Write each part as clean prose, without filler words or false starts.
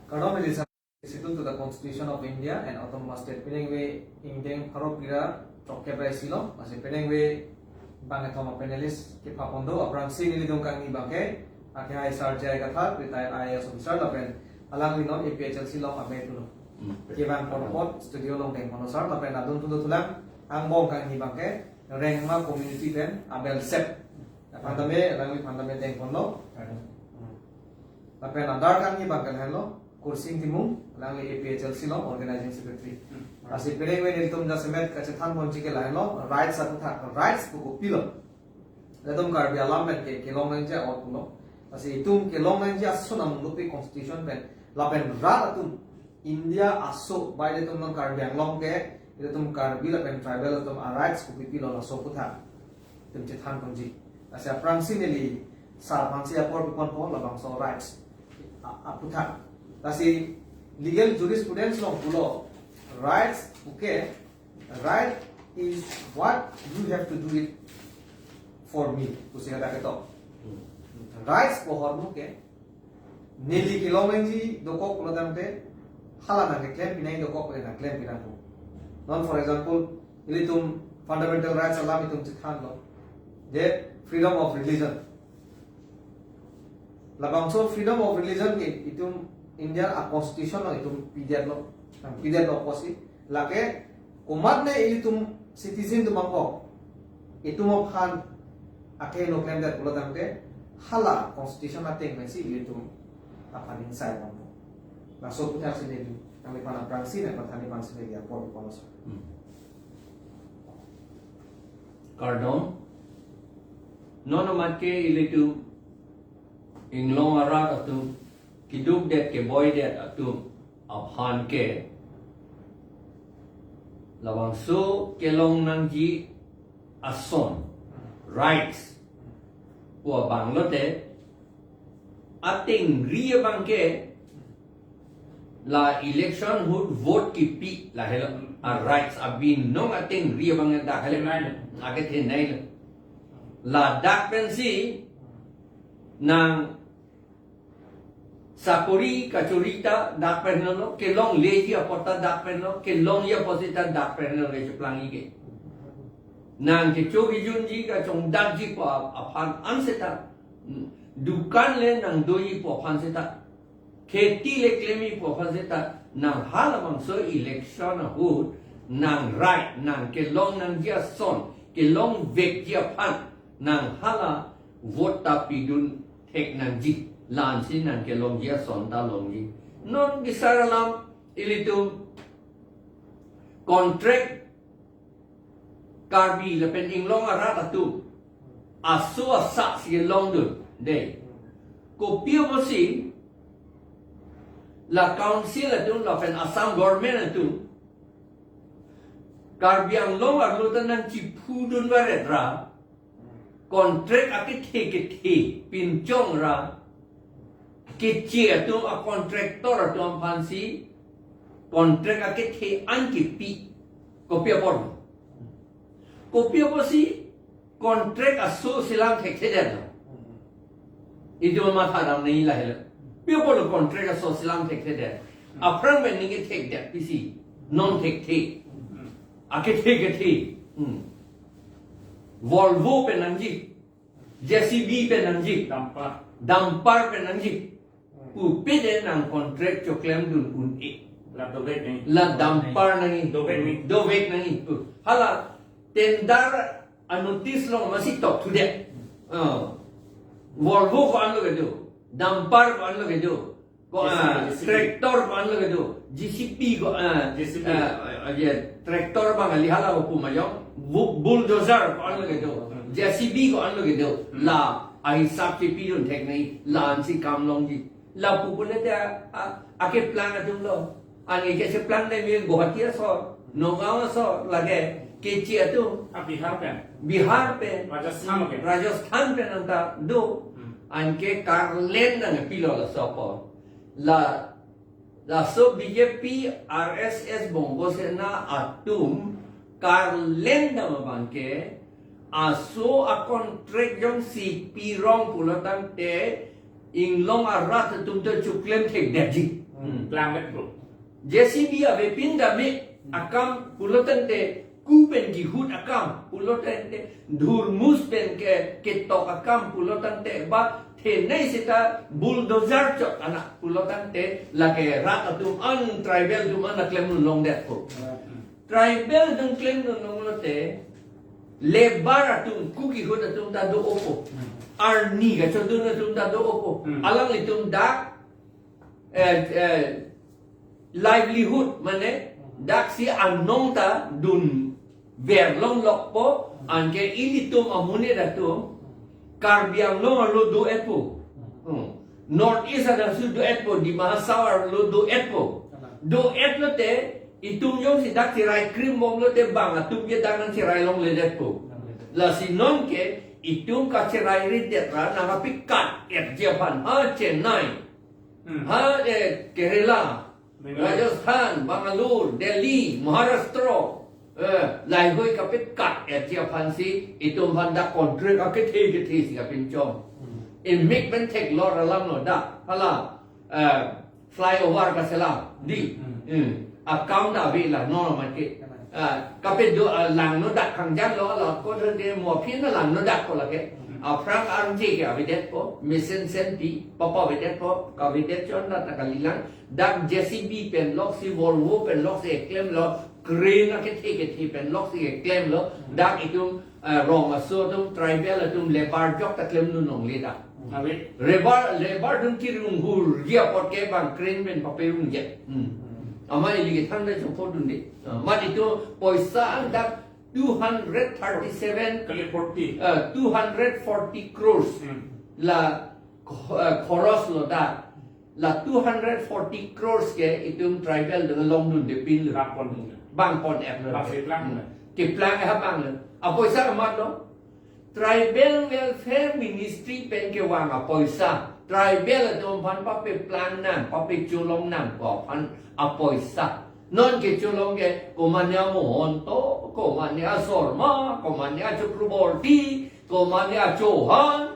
Kadam is to the Constitution of India and Autonomous State. Penengwe Indian Haropira Chokebra Silo, as a Penengwe Bangatoma Penelis, Kipapondo, a Pransi Nilidunkangi Banke, Akai Sarjay Gathar, retired IAS officer, along with non APHL Silo, Abetuno. Kivan Ponopot, Studio Long Tank Monosar, the Penadun to the Tulam, Ambong Kangi Banke, Rengma Community Then, Abel Sep, Pandame, along with Pandame Tank Pono, the Penadar Kangi Bankan Kursing Timung, Langley APHL Silo, Organizing Secretary. As a Penengwe Niltum Jasemet, Kachathan Ponchike Lino, rights at the rights to Pilo. Let them carve a lamb and Kilomanja or Pulo. As a tomb Kilomanja Sunam Lupi Constitution, then Lapen Radatum, India Aso, by the Tumon Carbian Longke, the Tum Carbilla and Tribalatum are rights to Pilo or Soputa, Timchethan Ponji. As a Pransinili, Sarpansia Porpon Pol, along so rights. Aputa. Kasi legal jurisprudence long pulo rights okay right is what you have to do it for me kusi kata keto rights ko hormu ke nili kilomenji doko pulo damte hala na ke claim pinai doko pulo na claim pinai ko non for example ilitum fundamental rights alam itum chithan lo de freedom of religion labangso freedom of religion ke itum India a constitution no itum pidyan no posi lake kumat ne itum citizen tumangko itum of han ake no claim that pulo tamte hala constitution ating mensi itum apan inside mampo na so putar sini kami pana praksi ne pathani pan sini ya por ponos Cardon nono matke ilitu inglong arat atu kiduk det ke boy det atu abhan ke lawang so kelong nang ji ason rights po banglote ating ria bangke la election hood vote ki pi la helo a rights abin nong ating ria bang da helo age the nai la dak pensi nang Sakuri kacurita dak penelo kelong leji apota dak penelo kelong ya posita dak penelo le plangi ke nang ke chogi junji ka chong daji po aphan anseta dukan le nang doi po aphan seta kheti le klemi po aphan seta nang halamang so election hood nang right nang kelong nang dia son kelong vek dia phan nang hala vote ta pidun tek nang ji lan sin nan ke long dia son ta long ji non gisaralam ilitu contract karbi le pen inglong ara tu asu asa si long du de ko pio bosi la council tu la pen assam government tu karbi ang long arlu tan nan chi phudun wa redra contract akit ke pinchong ra Kecil tu a kontraktor tu am fansi kontrak ake the anki pi kopi apa si kontrak aso silang thekse jata itu mama thadam nahi la hela pio polo kontrak aso silang thekse jata afran ben ninge thek dat pisi non thek the ake the Volvo penanji JCB penanji dampar penanji upide nang kontrak choklem dun un e la dampar nangi dovek nangi hala tendar anutis long masih tok to that Volvo ko anlo gedo dampar ko anlo gedo ko traktor ko anlo gedo GCP ko traktor bang lihala ko pumayong bulldozer ko anlo gedo JCB ko anlo gedo la ai sab ke pi dun thek nai lan si kam long ji la pu pun ada ake plan atum lo ani ke se plan dai me Guwahati so Nagaon so lage ke chi atu Bihar pe Rajasthan pe nanta do an ke Karlen nang pilo la so po la so BJP RSS bongo sena atum Karlen dam ban ke aso a contract jong si pirong pulatan te inglong arat tum te chuklem thek daji Plan let pro. JCB ave pinda me akam pulotante kupen gi hut akam pulotante dhurmus pen ke tok akam pulotante ba the nei sita bulldozer chok anak pulotante lage rat atum an tribal dum an klem long det ko tribal dum klem long lote lebar atum kuki hut atum ta do opo arni ga chodun atum ta do opo alang itum dak livelihood mane dak si anong ta dun ver long lok po anke ilitum amune datum karbiang long lo do epo north east ada su do epo di mahasawar lo do epo do et lo te itum yong si dak si rai krim mong lo te bang atum ye dangan si rai long le depo la si non ke itum ka si rai ridet ra na pikat et japan ha chennai ha Kerala Rajasthan, Bangalore, Delhi, Maharashtra, lai hoi kapit kat chia phansi itum handa contract akete si kapin chom in make ben take lor alam no da hala flyover ka sela di account da vi la no ma ke kapit do lang no da khang jan lo lo ko de mo phin na lang no da ko la ke Frank Armji ke avidet po mission senti papa avidet po avidet chon na takalilang dak JCB pen lock si Volvo pen lock si claim lo green na ke pen lock si claim lo dak itum rong aso tum tribal tum lebar jok ta claim nu nong le da Awit. lebar tum kirung hur dia pot ke bang green pen papirung jet ama ili ke thang da chong dun de ma itu poisa dak 237 Kali 40. 240 crores la khoros lo da la 240 crores ke itum tribal dengan long dun de pin le Rapon. bang pon app le Bang plan. ke plan ha bang le apoisa amat lo tribal welfare ministry pen ke wang apoisa tribal atom pan pa pe plan nan pa pe chulong nan ko pan apoisa non ke chulong ke komanya mohon to komanya sorma komanya chukruborti komanya chohan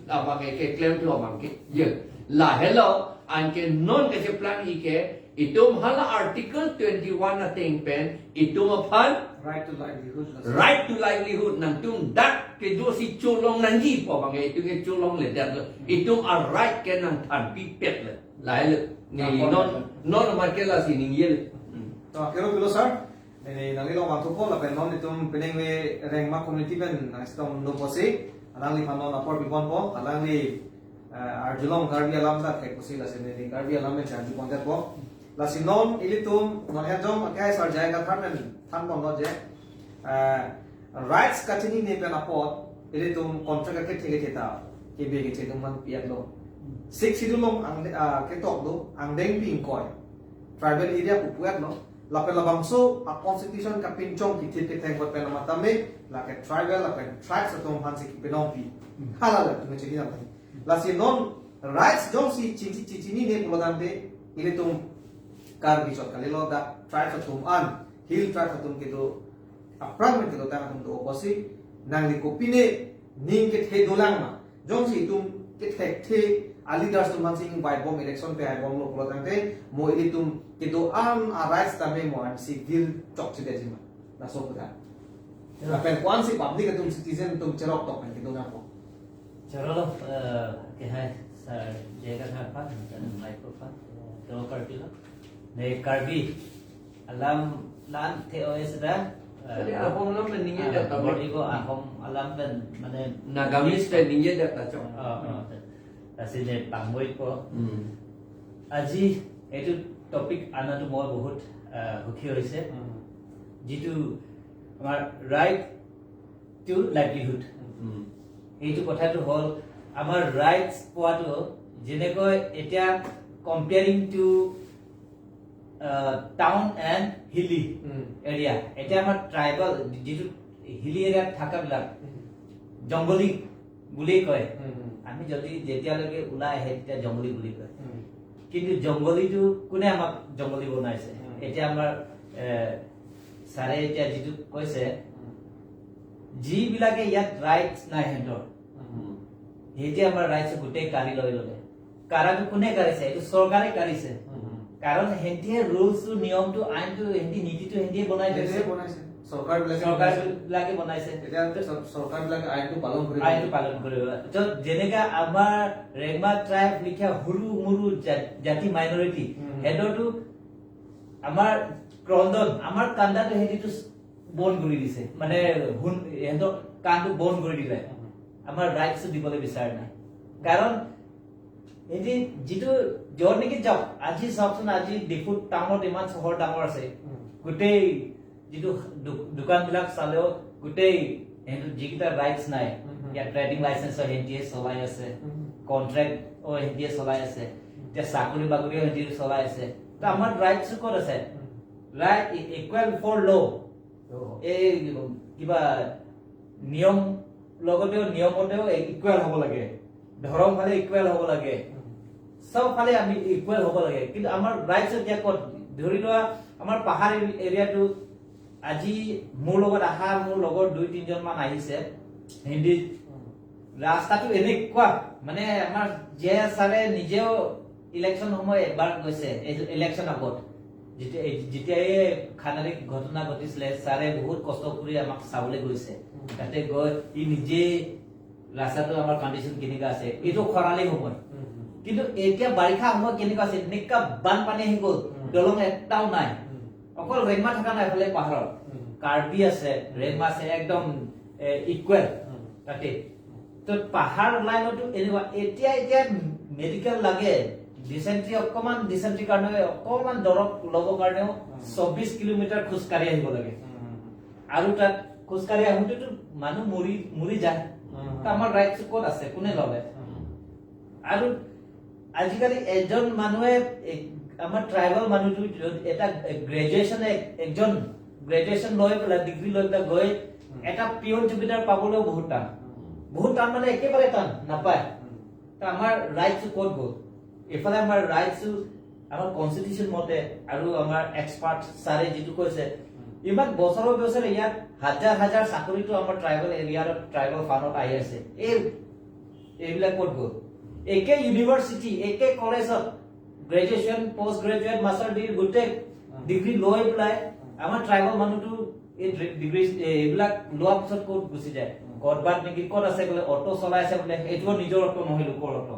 la ba ke claim to bang ke ye la hello an ke non ke plan I ke itum hala article 21 na ting pen itum pan right to livelihood right to livelihood nang tum dak ke do si chulong nang ji po bang itu ke chulong le dat itum a right ke nang than pi pet le lai le ni non ma ke la si ning ye to kero pilo sir ini nalilo waktu po la penon itum penengwe rengma community pen stom no posi alang li panon apor bipon po alang li arjulong karbi alam da ke posi la sene ni karbi alam men janji pontet po la sinon ilitum non hejom akai sar jai ka thamen than pon no je rights kachini ne pen apot ilitum contract ke thege theta ke be ke thedum man piat lo six sidulong ang ke tok do ang deng ping koi tribal area pupuat no la pe la bangso a constitution ka pinchong ki thip ke theng bot pe na matame la ke tribal la pe tribes atom hansi ki penong pi hala la tu chini na la si non rights jong si chini ne pulodante ile tum kar bi chot kalilo da tribes atom an hill tribes atom ke do apram ke do ta atom do oposi nang li ko pine ning ke the dolang ma jong si tum ke the alidas tu mancing by bomb election pe ai bomb lo pulodante mo ile tum itu am rights tame mo an civil chok chide jima na so puda la pen kwan si public tum citizen tum cherok tok pen kitu ngapo चलो के है sir जेगा था पास micro पास तो करती लो ने करबी alam lan TOS dah Jadi ahom lo mendingnya data body ko ahom alam ben mane Nagamis pendingnya data cok. Asine pangoi ko আজি এটো topic আনাটো মই বহুত সুখী হৈছে যেটো আমাৰ ৰাইট টু লাইভলিহুড এইটো কথাটো হল আমাৰ ৰাইটস পোৱাটো যেনেকৈ এতিয়া comparing to town and hilly area এতিয়া আমাৰ ট্ৰাইবেল যেটো হিলি এৰিয়াত থাকাবিলাক জংগলী বুলি কয় আমি যদি যেতিয়ালৈকে ওলাই আহে তেতিয়া জংগলী বুলি কয় কিন্তু জংগলীটো কোনে আমাক জংগলী বনাইছে এতিয়া আমাৰ সাৰে এতিয়া যেটো কৈছে যিবিলাকে ইয়াত ৰাইটস নাই হেঁতৰ এই যে আমাৰ ৰাইটস গোটেই কাঢ়ি লৈ ললে কাৰাটো কোনে কাঢ়িছে এইটো চৰকাৰে কাঢ়িছে কাৰণ হেন্তিয়ে ৰুলছ নিয়মটো আইনটো হেন্তি নীতিটো হেন্তিয়ে বনাই দিছে নিজে বনাইছে চৰকাৰবিলাকে চৰকাৰবিলাকে বনাইছে এতিয়া চৰকাৰবিলাকে আইনটো পালন কৰিব আইনটো পালন কৰিব তো যেনেকা আমাৰ ৰেগমা ট্ৰাইব লিখা সৰু মৰু জাতি মাইনৰিটি হেডৰটো আমাৰ ক্ৰন্দন আমাৰ কান্দাটো হেতিটো বন্ধ কৰি দিছে মানে হেডৰ কান্দটো বন্ধ কৰি দিলে আমাৰ ৰাইটছটো দিবলৈ বিচাৰ নাই কাৰণ এটি যেটো জৰ নেকি যাওক আজি চাওকচোন আজি ডিফুট টাউনত ইমান চহৰ ডাঙৰ আছে গোটেই যেটো দোকানবিলাক চালেও গোটেই হেতু যিকিটা ৰাইটছ নাই ইয়া ট্ৰেডিং লাইসেন্স হেন্তিয়ে চলাই আছে কন্ট্ৰাক্ট ও হেন্তিয়ে চলাই আছে তে চাকৰি বাকৰি হেন্তিয়ে চলাই আছে তো আমাৰ ৰাইটছ ক'ত আছে ৰাইট ইকুৱেল ফৰ ল এই কিবা নিয়ম লগতেও নিয়মতেও ইকুৱেল হ'ব লাগে ধৰম ফালে ইকুৱেল হ'ব লাগে সব ফালে আমি ইকুৱেল হ'ব লাগে কিন্তু আমাৰ ৰাইটছ এতিয়া ক'ত ধৰি লোৱা আমাৰ পাহাৰ এৰিয়াটো আজি মোৰ লগত আহা মোৰ লগত 2-3 জন মান আহিছে হিন্দী ৰাস্তাটো এনেকুৱা মানে আমাৰ যে সাৰে নিজেও ইলেকশন সময় এবাৰ গৈছে ইলেকশন আগত যেতিয়া এই খানাৰিক ঘটনা ঘটিছিলে সাৰে বহুত কষ্ট কৰি আমাক চাবলৈ গৈছে তাতে গৈ ই নিজে ৰাস্তাটো আমাৰ কন্ডিশন কেনেকা আছে এইটো খৰালি সময় কিন্তু এতিয়া বাৰিষা সময় কেনেকা আছে নিকা বানপানী আহি গ'ল দলং এটাও নাই অকল ৰেগমা থকা নাই ফালে পাহাৰত কাৰ্বি আছে ৰেগমা আছে একদম ইকুৱেল তাতে তো পাহাৰ লাইনটো এনেকুৱা এতিয়া মেডিকেল লাগে ডিসেন্ট্ৰি অকমান ডিসেন্ট্ৰি কাৰণে অকমান দৰব লব কাৰণেও 24 কিলোমিটাৰ খোজকাঢ়ি আহিব লাগে আৰু তাত খোজকাঢ়ি আহোঁতেতো মানুহ মৰি যায় তো আমাৰ ৰাইটছ ক'ত আছে কোনে লবে আৰু আজিকালি এজন মানুহে আমাৰ ট্ৰাইবেল মানুহটো এটা গ্ৰেজুৱেচন একজন গ্ৰেজুৱেচন লৈ পেলাই ডিগ্ৰী লৈ পেলাই গৈ এটা পিয়ন জুবিটাৰ পাবলৈও বহুত টান মানে একেবাৰে টান নাপায় তো আমাৰ ৰাইটছ ক'ত গ'ল এফালে আমাৰ ৰাইটছ আমাৰ কনস্টিটিউশন মতে আৰু আমাৰ এক্সপাৰ্ট সাৰে যেটো কৈছে ইমান বছৰ ইয়াত হাজাৰ চাকৰিটো আমাৰ ট্ৰাইবেল এৰিয়াৰ ট্ৰাইবেল ফাৰ্মত আহি আছে এইবিলাক ক'ত গ'ল একে ইউনিভাৰ্সিটি একে কলেজত graduation post graduate master degree গোটে ডিগ্ৰী লৈ পেলাই আমাৰ ট্ৰাইবেল মানুহটো এই ডিগ্ৰী এইবিলাক লোৱা পিছত ক'ত গুচি যায় কৰবাত নেকি ক'ত আছে বোলে অটো চলাই আছে বোলে এইটো নিজৰ অটো নহয় লোকৰ অটো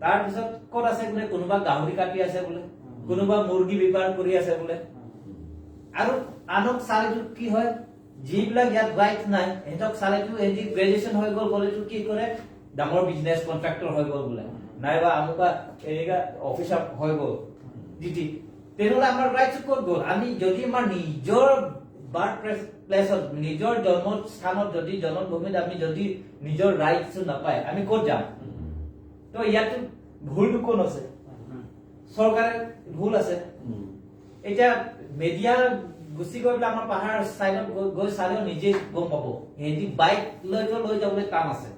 তাৰ পিছত ক'ত আছে বোলে কোনোবা গাহৰি কাটি আছে বোলে কোনোবা মুৰ্গী বেপাৰ কৰি আছে বোলে আৰু আনক চালেটো কি হয় যিবিলাক ইয়াত ৰাইট নাই হেতক চালেটো এদি গ্ৰেজুৱেচন হৈ গ'ল বলেটো কি কৰে ডাঙৰ বিজনেস কন্ট্ৰাক্টৰ হৈ গ'ল বোলে নাইবা আমুকা এৰিগা অফিচাৰ হৈ গ'ল ডিটি তেনেহলে আমাৰ ৰাইটছ ক'ত গ'ল আমি যদি আমাৰ নিজৰ বাৰ্থ প্লেছত নিজৰ জন্মস্থানত যদি জন্মভূমিত আমি যদি নিজৰ ৰাইটছ নাপায় আমি ক'ত যাম তো ইয়াত ভুলটো কোন আছে চৰকাৰে ভুল আছে এটা মিডিয়া গুছি গৈ আমাৰ পাহাৰ সাইডত গৈ চালেও নিজে গম পাব হেদি বাইক লৈ যাবলৈ কাম আছে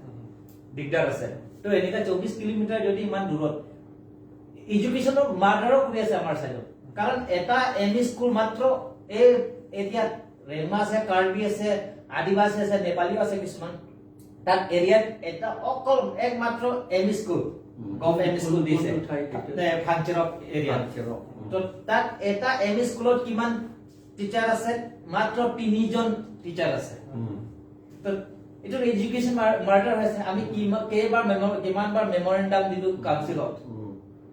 দিগদাৰ আছে তো এনেকা 24 কিলোমিটাৰ যদি ইমান দূৰত এডুকেশনৰ মাৰ্ডাৰো কৰি আছে আমাৰ সাইডত কাৰণ এটা এমই স্কুল মাত্ৰ এই এৰিয়া ৰেগমা আছে কাৰ্বি আছে আদিবাসী আছে নেপালী আছে কিছুমান তাত এৰিয়াত এটা অকল একমাত্ৰ এমই স্কুল গভৰ্ণমেণ্ট স্কুল দিছে ফাংচৰক এৰিয়া তো তাত এটা এমই স্কুলত কিমান টিচাৰ আছে মাত্ৰ 3 জন টিচাৰ আছে তো এটো এডুকেশন মাৰ্ডাৰ হৈছে আমি কিমানবাৰ মেমৰেন্ডাম দিলো কাউন্সিলত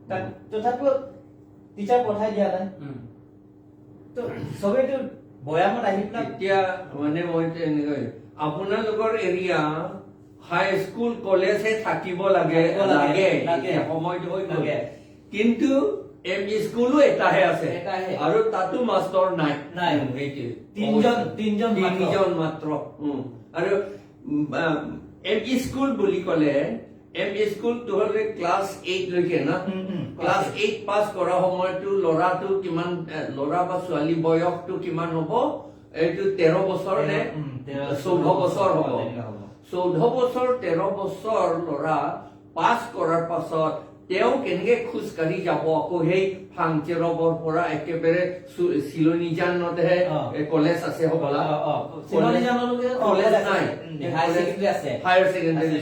তাত তথাপিও টিচাৰ পঠাই দিয়া নাই তো সবেটো বয়ামত আহি এতিয়া মানে মই এনেকৈ আপোনালোকৰ এৰিয়া হাই স্কুল কলেজে থাকিব লাগে সময়টো হৈ গ'ল কিন্তু এমই স্কুলো এটাহে আছে আৰু তাতো মাষ্টৰ নাই তিনজন মাত্ৰ আৰু এমই স্কুল বুলি ক'লে এমই স্কুল তো হলে ক্লাস 8 লৈকে না ক্লাস 8 পাস কৰা সময়টো লৰাটো কিমান লৰা বা ছোৱালী বয়সটো কিমান হ'ব এইটো 13 বছৰ নে 14 বছৰ হ'ব 14 বছৰ 13 বছৰ লৰা পাস কৰাৰ পাছত তেওঁ কেনেকে খোজ কাঢ়ি যাব আকৌ সেই ফাংচেৰবৰ পৰা একেবাৰে চিলনিজানতহে কলেজ আছে হ'বলা কলেজ নাই হায়াৰ ছেকেণ্ডাৰী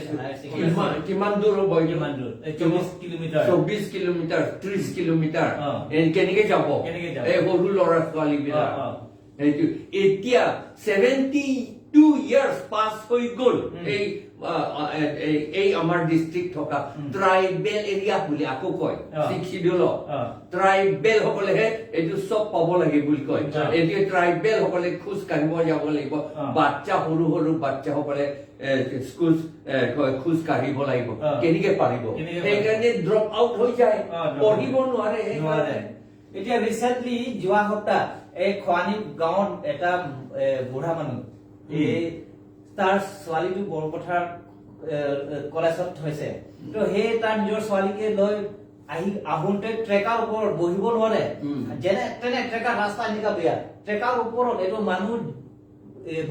কিমান দূৰ হ'ব 24 কিলোমিটাৰ 30 কিলোমিটাৰ কেনেকে যাব এই সৰু ল'ৰা ছোৱালী বিলাক এইটো এতিয়া 72 years পাছ হৈ গ'ল এই আমাৰ ডিস্ট্ৰিক্ট থকা ট্ৰাইবেল এৰিয়া বুলি আকৌ কয় শিডিউল ট্ৰাইবেল সকলেহে এইটো চব পাব লাগে বুলি কয় এতিয়া ট্ৰাইবেল সকলে খোজ কাঢ়িব যাব লাগিব বাচ্চা সৰু সৰু বাচ্চা সকলে স্কুল খোজ কাঢ়িব লাগিব কেনেকে পাৰিব সেইকাৰণে ড্ৰপ আউট হৈ যায় পঢ়িব নোৱাৰে এতিয়া ৰিচেন্টলি যোৱা সপ্তাহ এই খোৱানি গাঁৱত এটা বুঢ়া মানুহ এই তাৰ ছোৱালীটো বৰপথাৰ কলেজত হৈছে তো সেই তাৰ নিজৰ ছোৱালীকে লৈ আহোঁতে ট্ৰেকাৰ ওপৰত বহিব নোৱাৰে যেনে তেনে ট্ৰেকাৰ ৰাস্তা এনেকুৱা বেয়া ট্ৰেকাৰ ওপৰত এইটো মানুহ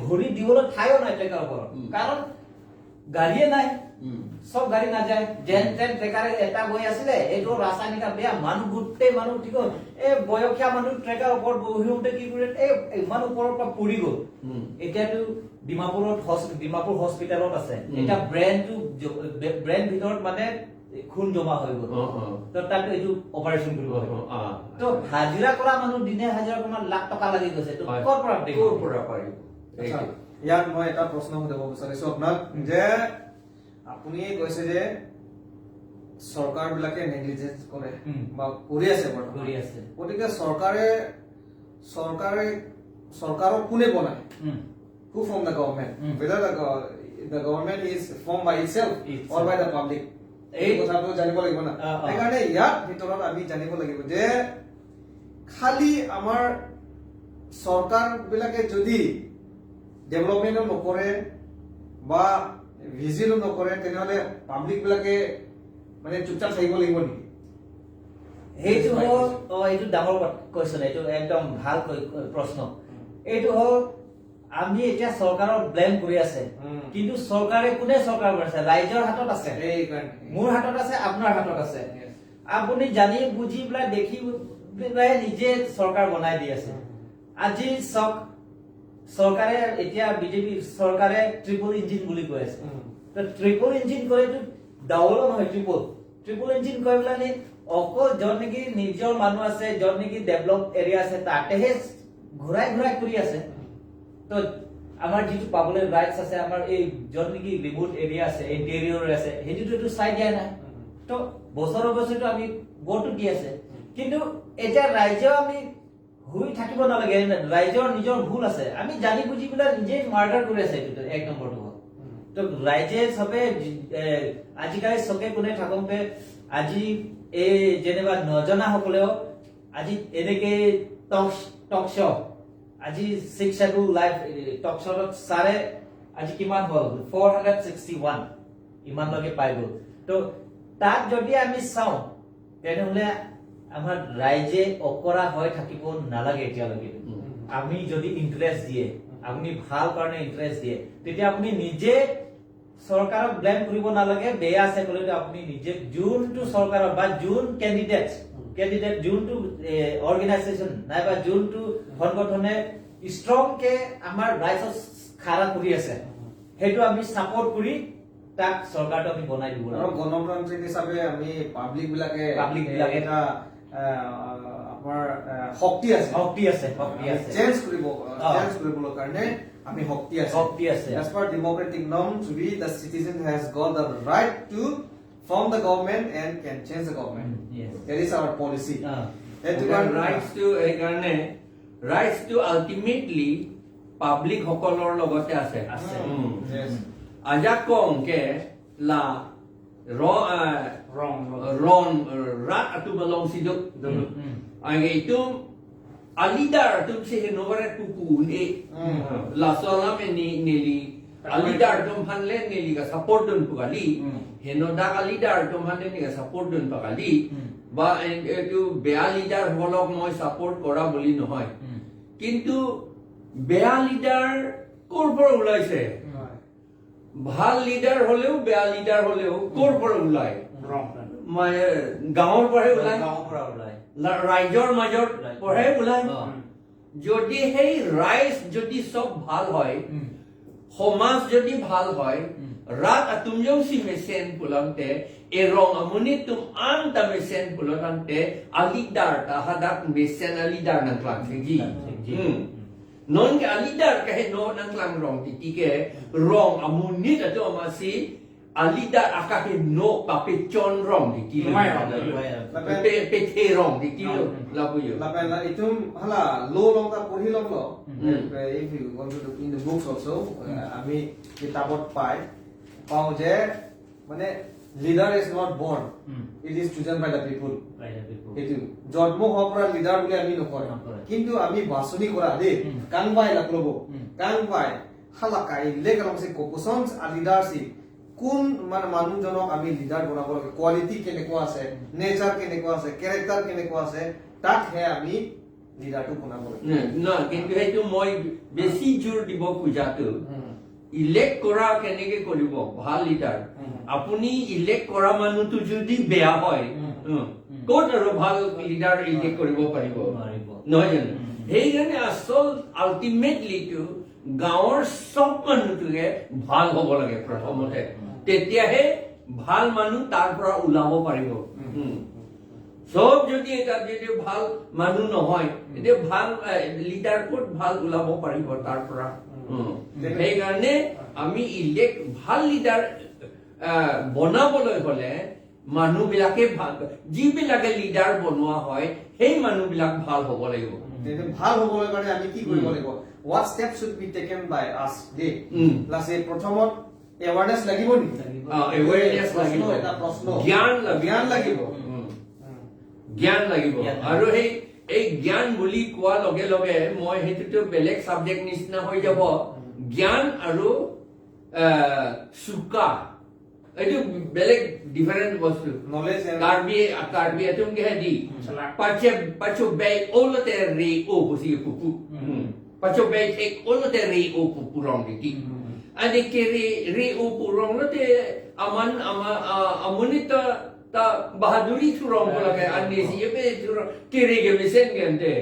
ভৰি দিবলৈ ঠাইও নাই ট্ৰেকাৰ ওপৰত কাৰণ গাড়ীয়ে নাই সব গাড়ী নাযায় যেন তেন ট্ৰেকাৰে এটা গৈ আছিলে এইটো ৰাস্তা এনেকুৱা বেয়া মানুহ গোটেই মানুহ ঠিক হ'ল এই বয়সীয়া মানুহ ট্ৰেকাৰ ওপৰত বহিওঁতে কি কৰে এই মানুহ ওপৰৰ পৰা পৰি গ'ল এতিয়াতো ডিমাপুৰ হস্পিটেলত আছে এতিয়া ব্ৰেইন ভিতৰত মানে খুন জমা হৈ গ'ল তো তাতো এইটো অপাৰেশ্যন কৰিব লাগিব তো হাজিৰা কৰা মানুহ দিনে হাজিৰা কৰা লাখ টকা লাগি গৈছে তো ক'ৰ পৰা পাৰিব ইয়াত মই এটা প্ৰশ্ন সুধিব বিচাৰিছো আপোনাক যে আপুনি কৈছে যে সৰকাৰ বিলাকে নেগলিজেন্স কৰে বা কৰি আছে বৰ্তমান গতিকে সরকারক কোনে বনায় who form the government whether the government is formed by itself or by the public এই কথাটো জানিব লাগিব না সেইকাৰণে ইয়াত ভিতৰত আমি জানিব লাগিব যে খালি আমাৰ সৰকাৰ বিলাকে যদি ডেভেলপমেন্ট নকৰে বা ভিজিল নকৰে তেনেহলে পাব্লিক বিলাকে মানে চুপচাপ থাকিব লাগিব নেকি এইটো এইটো ডাঙৰ কোৱেশ্চন এইটো একদম ভাল প্ৰশ্ন এইটো হ'ল আমি এতিয়া চৰকাৰৰ ব্লেম কৰি আছে কিন্তু চৰকাৰে কোনে চৰকাৰ কৰিছে ৰাইজৰ হাতত আছে মোৰ হাতত আছে আপোনাৰ হাতত আছে আপুনি জানি বুজি পেলাই দেখি পেলাই নিজে চৰকাৰ বনাই দি আছে আজি চক সরকারে এতিয়া বিজেপি সরকারে ট্রিপল ইঞ্জিন বুলি কৈ আছে তো ট্রিপল ইঞ্জিন করে তো ডাবল নহয় ট্রিপল ইঞ্জিন কই বলানি অকল জন নেকি নিজৰ মানুহ আছে জন নেকি ডেভেলপ এৰিয়া আছে তাতেহে ঘুৰাই কৰি আছে তো আমাৰ যেটো পাবলে ৰাইটস আছে আমাৰ এই জন নেকি ৰিমোট এৰিয়া আছে ইন্টেৰিয়ৰ আছে হেতুটো তো চাই দিয়া নাই তো বছৰৰ বছৰটো আমি ভোটটো দি আছে কিন্তু এটা ৰাজ্য আমি হুই থাকিব নালাগে ৰাইজৰ নিজৰ ভুল আছে আমি জানি বুজি পেলাই নিজে মাৰ্ডাৰ কৰি আছে এইটো এক নম্বৰটো তো ৰাইজে সবে আজিকালি সকে কোনে থাকোঁতে আজি এই যেনেবা নজনা সকলেও আজি এনেকে টক শো আজি 6 schedule লাইভ টক শোত সাৰে আজি কিমান হ'ল 461 ইমান লগে পাই গ'ল তো তাক যদি আমি চাও তেনেহলে আমাৰ ৰাইজে অকৰা হৈ থাকিব নালাগে এতিয়ালৈকে আমি যদি ইন্টাৰেষ্ট দিয়ে আপুনি ভাল কাৰণে ইন্টাৰেষ্ট দিয়ে তেতিয়া আপুনি নিজে সৰকাৰক ব্লেম কৰিব নালাগে বেয়া আছে কলে আপুনি নিজে জুনটো সৰকাৰৰ বা জুন ক্যান্ডিডেট জুনটো অৰ্গানাইজেশন নাইবা জুনটো সংগঠনে স্ট্ৰং কে আমাৰ ৰাইজক খাৰা কৰি আছে হেতু আমি সাপোৰ্ট কৰি তাক সৰকাৰটো আমি বনাই দিব আৰু গণতান্ত্ৰিক হিচাপে আমি পাব্লিক বিলাকে এটা আমাৰ শক্তি আছে চেঞ্জ কৰিবৰ কাৰণে আমি শক্তি আছে as per democratic norms we the citizen has got the right to form the government and can change the government that is our policy rights to ultimately public সকলৰ লগতে আছে আজা কংকে লা wrong rat atu balong siduk ang itu alidar tum si hinore tuku ni la sola ni nili alidar tum hanle nili ka support dun pukali henoda alidar tum hanle ni ka support dun pakali ba itu bea leader holok moi support kora boli nohoy kintu bea leader kor por ulaise ভাল leader হলেও বেয়া leader হলেও core পরে উলায় গাঁৱৰ পৰাই ওলাই গাঁৱৰ পৰা ওলাই ৰাইজৰ মাজৰ পৰাই ওলাই অ। যদি সেই ৰাইজ যদি চব ভাল হয় সমাজ যদি ভাল হয় rat atumjong si mesen pulante erong amunit tum anta mesen pulante alidar ta hadak mesen alidar nang klang segi non ke alidar ke no nang klang rong ti ke rong amunit atu amasi alidar akahe no pape chon rong ti pe the rong ti la bu yo La pena itum hala lo long ta puri long lo. If you want to look in the books also, ami kitabot pai. Pau je মানে leader is not born. It is chosen by the people. Itu জন্ম হওয়ার পর leader বলে আমি নকরে কিন্তু আমি বাসনি করা দে কাং বাই লাগলবো কাং বাই হালাকাই লেগালম সে কোপসন্স আর লিডারশিপ কোন মানে মানুহজনক আমি লিডার বনাব লাগে কোয়ালিটি কেনেকুৱা আছে নেচাৰ কেনেকুৱা আছে ক্যাৰেক্টাৰ কেনেকুৱা আছে তাক হে আমি লিডাৰটো বনাব লাগে না কিন্তু সেইটো মই বেছি জোৰ দিব খোজাটো ইলেক্ট কৰা কেনেকে কৰিব ভাল লিডাৰ আপুনি ইলেক্ট কৰা মানুহটো যদি বেয়া হয় ক'ত আৰু ভাল লিডাৰ ইলেক্ট কৰিব পাৰিব নহয় জানো সেইকাৰণে আচল আল্টিমেটলি টু গাঁৱৰ চব মানুহটোকে ভাল হ'ব লাগে প্ৰথমতে তেতিয়াহে ভাল মানুহ তাৰ পৰা ওলাব পাৰিব সব যদি এটা যদি ভাল মানুহ নহয় এতিয়া ভাল লিডাৰ ক'ত ভাল ওলাব পাৰিব তাৰ পৰা সেইকাৰণে আমি ইলেক্ট ভাল লিডাৰ বনাবলৈ হলে মানুহবিলাকে ভাল যিবিলাকে লিডাৰ বনোৱা হয় সেই মানুহবিলাক ভাল হ'ব লাগিব ভাল হ'বলৈ কাৰণে আমি কি কৰিব লাগিব what steps should be taken by us দে লাসে প্ৰথমত awareness লাগিব নি awareness লাগিব এটা প্ৰশ্ন জ্ঞান লাগিব জ্ঞান লাগিব আৰু এই জ্ঞান বুলি কোৱা লগে লগে মই হেতুটো বেলেগ সাবজেক্ট নিচিনা হৈ যাব জ্ঞান আৰু সুকা এইটো বেলেগ ডিফাৰেন্ট বস্তু নলেজ কাৰ্বি এটুম কে দি পাছে বে অলতে ৰে ও বুজি পুপু pacho bay take all the re o purong di ane ke re o purong te aman amunita ta bahaduri thurong bola ke ane si be thurong kere ge mesen gente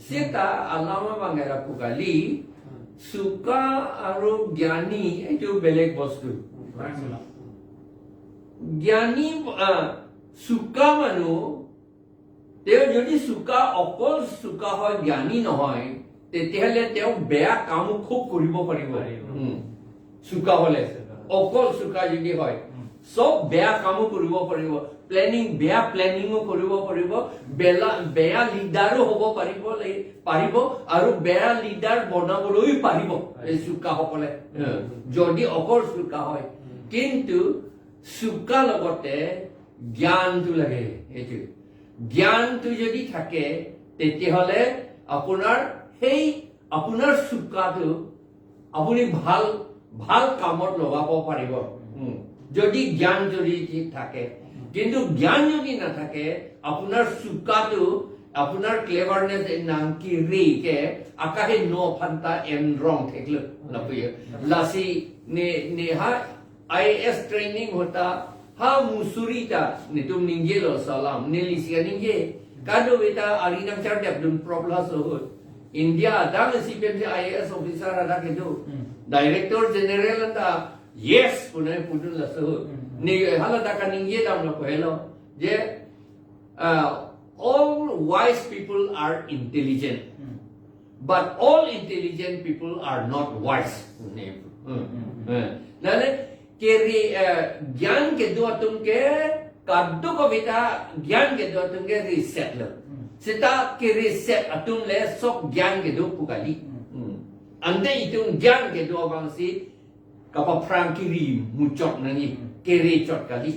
sita alama bangera pukali suka aro gyani etu beleg bostu gyani suka manu teo jodi suka okol suka hoy gyani nohoy তেতিয়াহলে তেওঁ বেয়া কাম খুব কৰিব পাৰিব সুকা হলে অকল সুকা যদি হয় সব বেয়া কাম কৰিব পাৰিব বেয়া প্লেনিংও কৰিব পাৰিব বেয়া লিডাৰো হ'ব পাৰিব আৰু বেয়া লিডাৰ বনাবলৈ পাৰিব এই সুকা সকলে যদি অকল সুকা হয় কিন্তু সুকা লগতে জ্ঞানটো লাগে এইটো জ্ঞানটো যদি থাকে তেতিয়াহলে আপোনাৰ সেই আপোনাৰ সুকাটো আপুনি ভাল ভাল কামত লগাব পাৰিব যদি জ্ঞান যদি থাকে কিন্তু জ্ঞান যদি নাথাকে আপোনাৰ সুকাটো আপোনাৰ ক্লেভারনেস নাম কি রে কে আকাহে নো ফান্তা এন রং থেকল লপয়ে লাসি ने हा आईएएस ट्रेनिंग होता हा मुसुरीता ने तुम निंगेलो सलाम ने लिसिया निंगे कादो बेटा आरिना चार डेबदुन प्रॉब्लम हो India dang CPM IAS officer ada gitu director general anda yes punai pudun lasu ni hala dakan ingye dam lo hello je all wise people are intelligent but all intelligent people are not wise nale keri gyan ke dua tumke kaddu ko beta gyan ke dua tumke reset lo Sita kiri set atum le sok gyang ke do pukali. Ande itung gyang ke do abang si kapa prang kiri mucok nani kiri cot kali.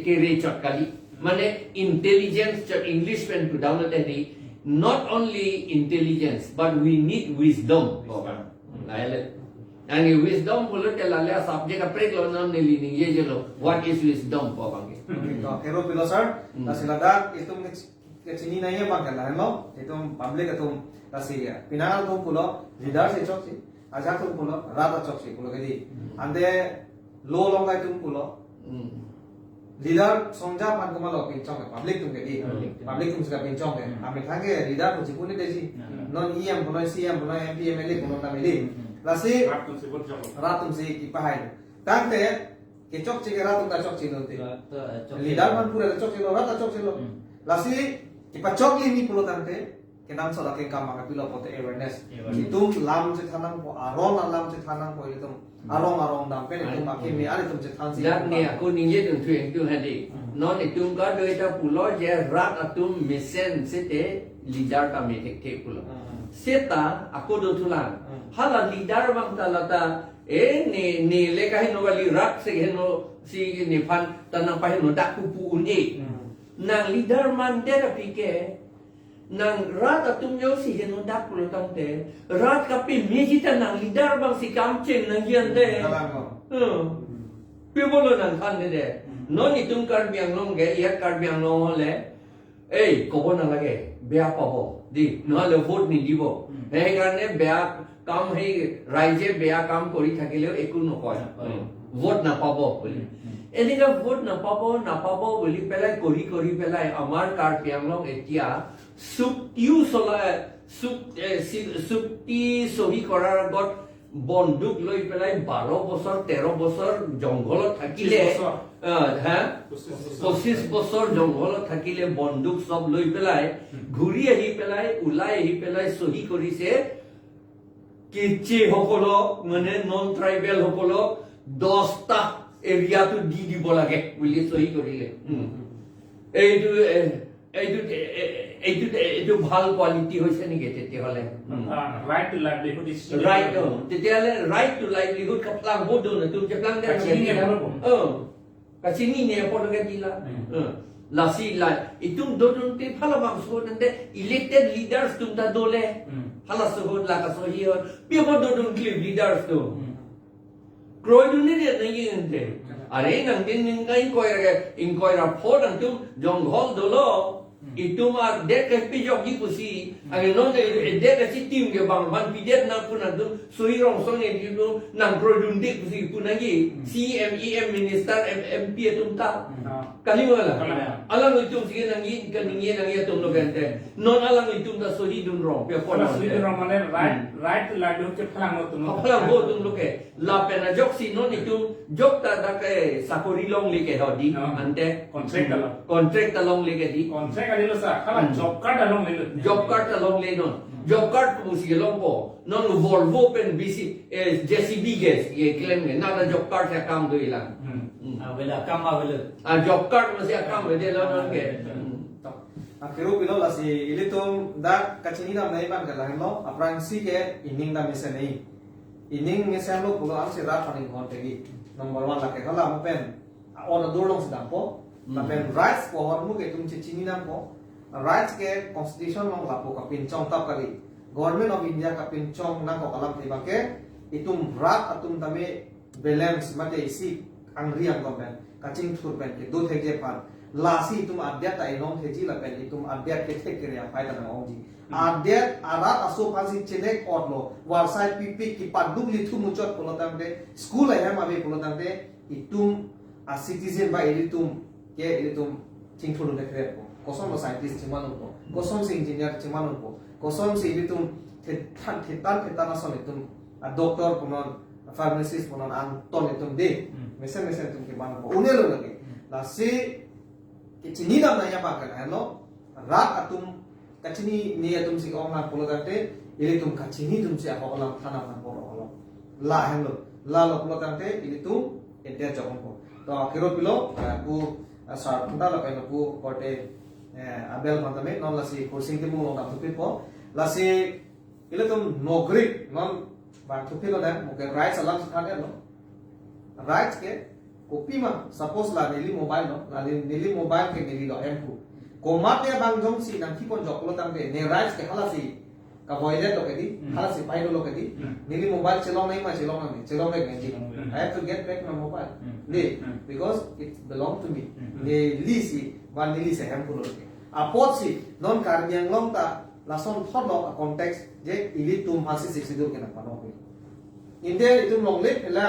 Kiri cot kali. Mane intelligence cot English pen ku down tadi. Not only intelligence but we need wisdom. Lain. Ani wisdom boleh kelala subject apre kalau nam nili ni ye jelo. What is wisdom po abang? Hero philosopher nasilada itu kecini nahi bangkan lah no itu public itu nasiya pinangal tu pulo leader se choksi aja tu pulo rata choksi pulo kedi ande low longa itu pulo leader songja pan ko malo pin chong public tum ke di public tum ska pin chong ke ami thage leader ko chipuni de si non em ko non cm ko non mp mla ko non tamili la si ratum si ki pahai tang te ke chok chi ke ratum ta chok chi no te leader man pura chok chi no rat chok chi no la si ki pa chok li ni pulo tang te ke nam so da ke kam ma pilo pote awareness itum lam che thanang ko aron lam che thanang ko itum arong dam pe itum akim ni ari tum che than si Dak ni aku ni ye tung thuen tu hadi. Non itum ka doi ta pulo je rat atum misen sete leader ta me tek tek pulo. Seta aku do tulang. Hala leader bang ta lata ni le ka hino wali rat se hino si ni pan tanang pa hino dak pupu undi. Nang leader man dera pike nang rat atum yo si hino dak pulo tante rat kapi mejita nang leader bang si kamchen nang yan de. People nang kan de non itum kar biang long ge ya kar biang long le ko bon lage bea pabo di no le vote ni dibo ei karne bea kam hei raije bea kam kori thakile ekun no koy vote na pabo boli enika vote na pabo boli pelai kori pelai amar kar biang long etia suktiu sola sukti sohi korar got বন্দুক লৈ পেলাই 12 বছৰ 13 বছৰ জংঘলত থাকিলে 25 বছৰ জংঘলত থাকিলে বন্দুক সব লৈ পেলাই ঘূৰি আহি পেলাই উলাই আহি পেলাই সহি কৰিছে কিচি হকলক মানে নন ট্ৰাইবেল হকলক 10টা এৰিয়াটো দি দিব লাগে বুলি সহি কৰিলে এইটো ভাল কোৱালিটি হৈছে নেকি তেতিয়াহলে right to livelihood is right তেতিয়াহলে right to livelihood kaplang bodo na tu kaplang dia kasini ne podoga dila la si la itum dodun te phala bang so nande elected leaders tum ta dole hala so la ka so hi pe dodun clip leaders tu kroidun ne ne yente are nang din ngai inquire report ang tum jonghol dolo itu mah dek pijok di pusi angin non dek si tim ke bang ban pidet na pun adu sui rong song itu nang produk dik pusi pun lagi CMEM minister MP itu tak kali mana alang itu sih nangi nangi tum lo gente non alang itu dah suri dun rong pe pon suri dun rong mana right to livelihood ke phalang lo tum lo ke la pena jok si non itu jok ta ke sakori long leke hodi ante contract long leke di contract ali lo sa kala job card along le job card along le non job card pusi long po non Volvo pen BC JCB gas ye claim ke na job card ya kam do ilang Wala kam wala job card masih kam de lo non ke Akhiru bilo la si ilitum da kachini da nai ban ka lo aprang si ke ining da mesen nei ining mesen lo pulo am si ra thani gon tegi number 1 la ke kala mo pen on dur long sidam po na pen rights po hor mu ke tum chini nam po rights ke constitution long la po ka pin chong tap kali government of India ka pin chong na ko kalam te ba ke itum rat atum tame balance mate isi angriam ko pen kaching thur pen ke do thek je pan lasi itum adyat ta inong theji la pen itum adyat ke thek ke ya faida na ongji adyat arat aso phansi chenek otlo warsai pipi ki paduk lithu muchot polotamde school ayam ame polotamde itum a citizen ba ilitum ke ilitum chingthulu dekre ko kosom scientist chimanun ko kosom se engineer chimanun ko kosom se ilitum thetan ason itum a doctor punon pharmacist punon an ton itum de mesen tum ke man ko unelo lage la se ke chini dam na ya ba ka hello rat atum kachini ni atum si ong na pologate ilitum kachini tum si aholam thana na poro holo la hello la lo pologate ilitum ente jokon ko to akhiro pilo ku sar punda la kaino ku kote abel mantame non la si kursing te mu na tupi po la si ilitum nogri non ba tupi lo dan mo ke rights alam thane lo rights ke kopi ma suppose la neli mobile no la neli mobile ke neli lo empu ko mate bang jong si nang thipon jok lo tam ke ne rights ke hala si ka void lo ke di hala si pai lo ke di neli mobile chelong nahi ma chelong nahi chelong nahi ngi I have to get back my mobile because it belong to me ne li si ban neli se hem pulo ke a pot si non karbiang long ta lason thot lo a context je ili tum hasi 62 ke na pano ke India itum long le la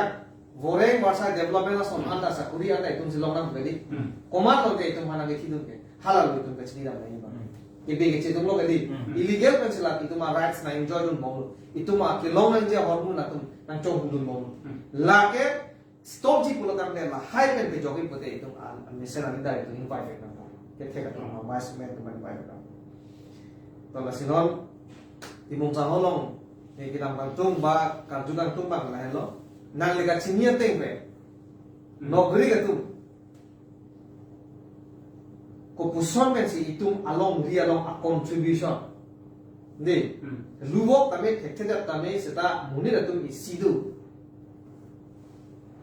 Goreng bahasa development na son anda sa Korea ta itum silong nang bedi. Komat lo ke itum hana ke thidun ke. Halal itum ke chidi na ba. Ke be ke chidum lo ke di. Illegal kan sila itum rights na enjoy dun mong. Itum ke long nang je hormone na tum nang chong dun mong. La ke stop ji pulo kan la high pen ke jogi pote itum mission ani da itum invite na. Ke ke ka tum vice man tum invite na. To la sinon timong sa holong ni kitang bantung ba karjudan tumbang la hello. Nang lega cinia tengpe, nogri ketum, ko puson kan si itum along a contribution, de, luwok kami tektedat kami seta munir ketum isidu,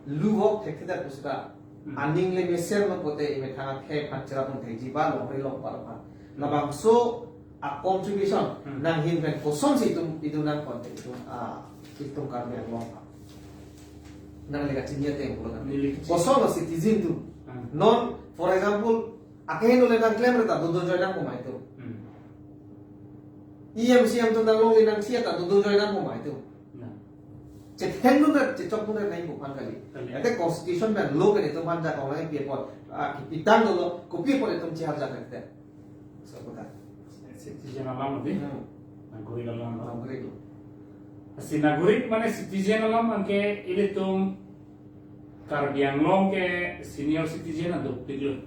luwok tektedat pusita, aning le mesen no pote ime thanga ke pancara pun teji ba longri long parapa, nabang so a contribution, nang hin kan puson si itum nang kontek itum kami yang long. Nang lega cinia teng pulo kan. Kosong lo citizen tu. Non, for example, akehin ulit nang claim reta dudun joy nang pumay tu. EMCM tu nang long nang siya ta dudun joy nang pumay tu. Cethen nun ret cecok nun ret nang bukan kali. Ate constitution ban lo kan itu manja kau nang piepot. Kitang lo ko piepot itu cihar jangan te. So bukan. Citizen alam ni. Nagorik alam. Nagorik lo. Si nagorik mana citizen alam angke ini tum karbiang long ke senior citizen ada begitu.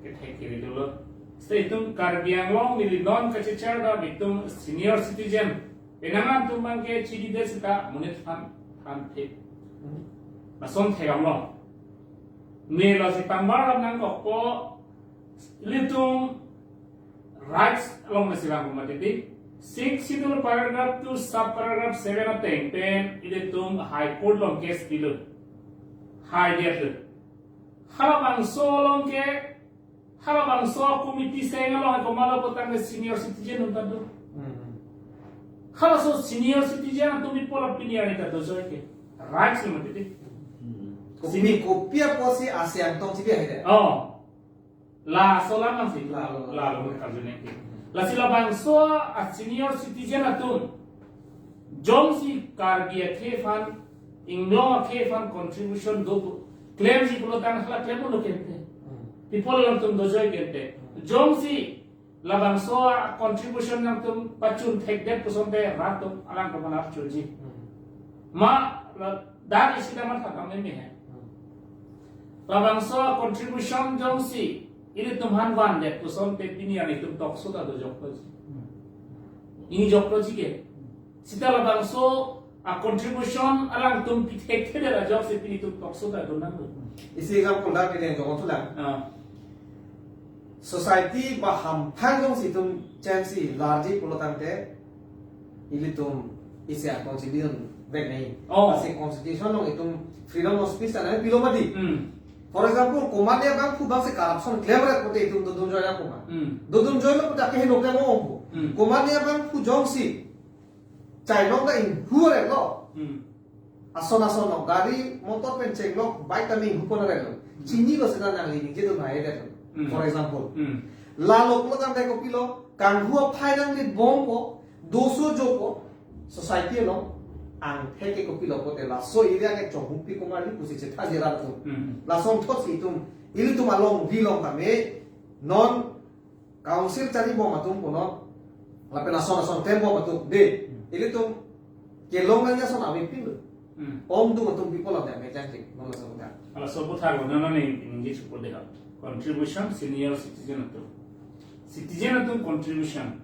Kita kiri dulu. Setelah itu karbiang long milih non kececer dah itu senior citizen. Enangan tum angke ciri dia sita munit fan tip. Mason thayam long. Ni lo si pambaran nang ko litung rights along masih lang kumatiti. 6 sidul paragraph to sub paragraph 7 of the pen ide tum high court long case dilu high date halabang so long ke halabang so committee senga long ko malo potang senior citizen untadu hala so senior citizen to mi pola opinion ita do so ke rights lo mati Sini kopia posi ASEAN tong cibi ada. oh la sola man si la lo kajune ke la sila bangso a senior citizen atun jomsi kargia kefan inglo kefan contribution do claim si pulo tan hala claim lo kente people lo tum dojoy kente jomsi la bangso a contribution nam tum pachun thek det pusonte ratum alang ko manar choji ma dar isida man khatam me hai la bangso a contribution jomsi ini tumhan wan det puson te pinian itu tok sudah do jokloji ini jokloji ke sita la bangso a contribution alang tum pitek te da job se pini tum tok sudah do nang Isi example dah kita yang jawab tu lah. Society baham panjang situm chansi large pulau tante, ini tum isi constitution back ni. Asing constitution long itu freedom of speech ane bilo mati. For example, komandia bang kubang se corruption clever kote itu dudun joy yang kuma. Dudun joy lo kita kehin okey mau aku. Komandia bang kujong si, cai nong dah in huare lo. Ason no gari motor penceng lo bike kami hupon ada lo. Cini lo sedang nang lini jadi bahaya dah. For example, lalu kalau kan mereka pilo kan hua payang di bombo doso joko society lo ang heke ko pilo kote la so area ke chohupi kumari kusi cetha jera tu. La song thot si tum ili tum along bilong kami non council cari bom atum pono la pena son tempo atum de ili tum kelongannya son awi pilo. Om tu atum people of that majestic non la songa. Kalau sebut harga nana ni English pun deh. Contribution senior citizen itu. Citizen itu contribution.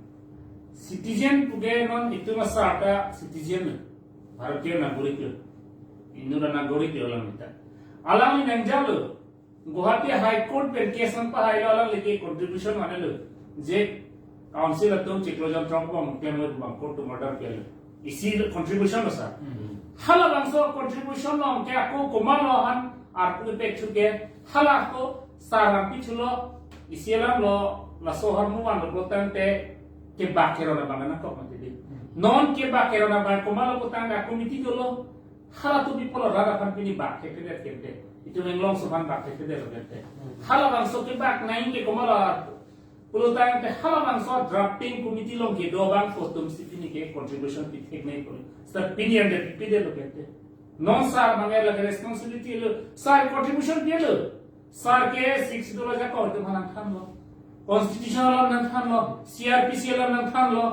Citizen puge non itu masa ada citizen. Bharatiya nagorik lo. Indura nagorik lo alam itu. Alam ini nengjalo. Guwahati High Court per case nampa high alam lagi contribution mana lo. Je council itu ciklojan Trump ko mungkin bang court to murder kiya lo. Isi contribution lo sah. Hala bangso contribution lo ke aku kumalo han arpu pe chuke hala aku sarang pichulo isi alam lo la sohar muan lo protante ke bakero na bangana ko mati non ke bakero na bang kumalo putanga komiti dolo hala tu people rada kan pini bak ke kete itu menglong sopan bak ke kete hala bang so ke bak naing ke kumalo pulutang te hala bang so drafting komiti long ke do bang fotum sipini ke contribution pi tek nei ko sa pini ande pide lo kete non sar mangai lagi responsibility lo sar contribution dia lo sar ke $6 ja kau tu mana kan lo constitution lo nan kan lo CRPC lo nan kan lo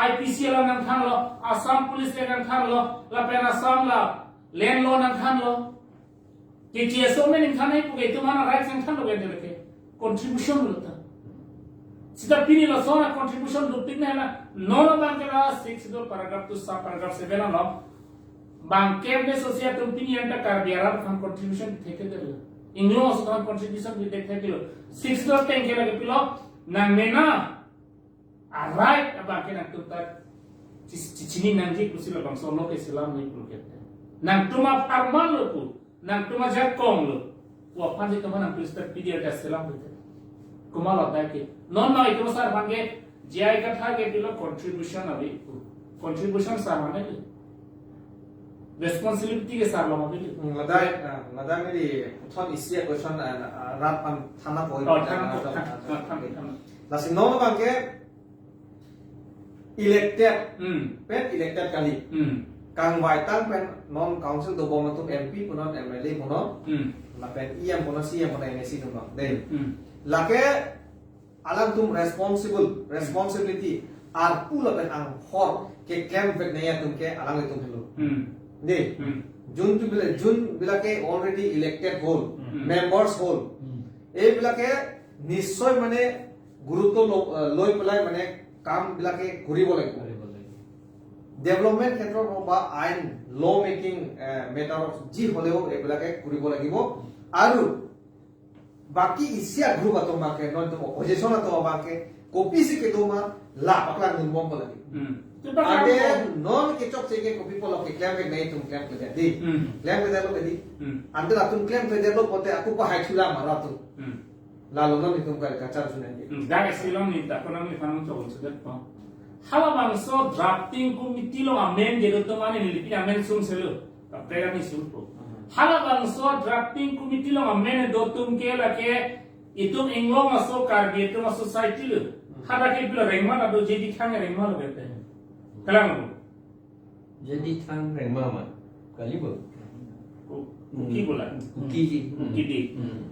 IPC lo nan kan lo Assam police lo nan kan lo la pena Assam la land law nan kan lo ke TSO men nan kan hai pugai tu mana rights nan kan lo ke de contribution lo ta sida pini lo sona contribution do tigna na non bang ke la $6 paragraph tu sa paragraph 7 lo bang ke be sosia tu pini anta kar biara kan contribution theke de lo inglo so kan contribution di theke de lo $6 teng ke la ke pilo nang mena right abang ke nak tu ta cini nang ji kusila bang solo ke silam ni pul ke nang tuma farman lo pu nang tuma ja kong lo wa pandi ka mana pil step pidi ka silam ke kumal होता है कि non ना इतना सार मांगे GI का था के pillow contribution अभी कंट्रीब्यूशन सार मांगे रेस्पॉन्सिबिलिटी के सार लोग अभी ladai meri thon isia question rat pan thana boy lasi non bangke elected pen elected kali kang wai tang pen non council do bom tu MP punon MLA punon la pen IM punon CM punon NSC punon dei lake alam tum responsibility ar pula pen ang hor ke claim vet naya tum ke alang tum hello de jun bila ke already elected hole members hole ei bila ke nishoy mane guruto loi pelai mane kam bila ke ঘুরিব লাগিব development ক্ষেত্ৰত বা আইন law making matter of ji হলেও এবিলাকে ঘুৰিব লাগিব আৰু बाकी इसिया group अतो माके नॉन तो ऑपोजिशन अतो माके कॉपी से के दो मा ला पकला निबम को लगी आगे नॉन के चॉप से के कॉपी पोलो के क्लेम नहीं तुम क्लेम कर दे क्लेम कर दे लो कदी अंदर तुम क्लेम कर दे लो पोते aku को हाई छुला मारा तो लालो नॉन तुम कर कचार सुनेंगे गाय सिलों नि ता कोना नि फानु तो सुदर पा hala bangso drafting committee lo amen je to mane ni lipi amen sum selo apega ni sulpo hala bangso drafting committee lo amen do tum ke la ke itum englo maso kar ge to society lo hala ke pila rengma na do je di khang rengma lo bete kalang lo jadi thang reng mama kali bo ki bola ki ji ki di